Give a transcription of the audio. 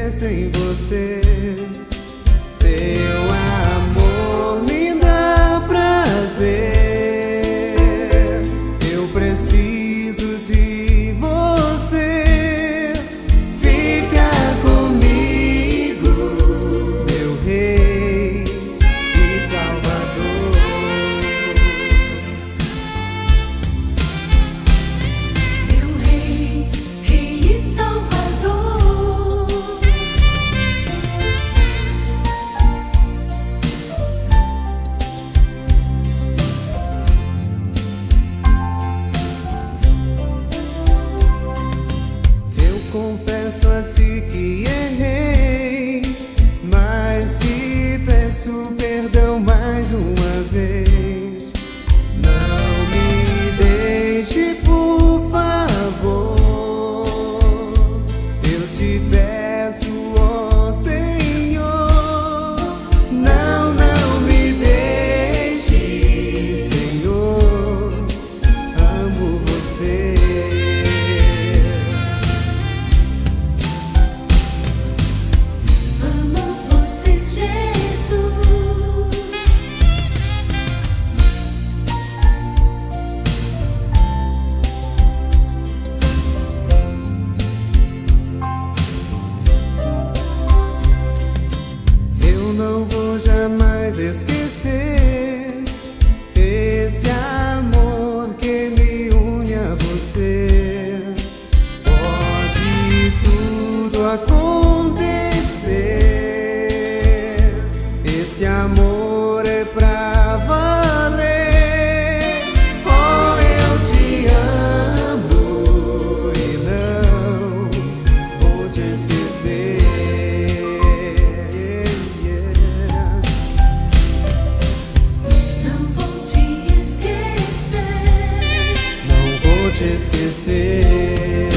penso em você. Seu amor me dá prazer. Eu preciso de você. Fica comigo, meu rei e salvador. Meu rei, rei e salvador. Confesso a ti que errei, mas te peço perdão mais uma vez. Não me deixe, por favor. Eu te peço, ó Senhor. Não, não me deixe, Senhor. Amo você. Não vou jamais esquecer esse amor que me une a você. Pode tudo acontecer, esse amor é pra valer. Oh, eu te amo e não vou te esquecer. Te esquecer.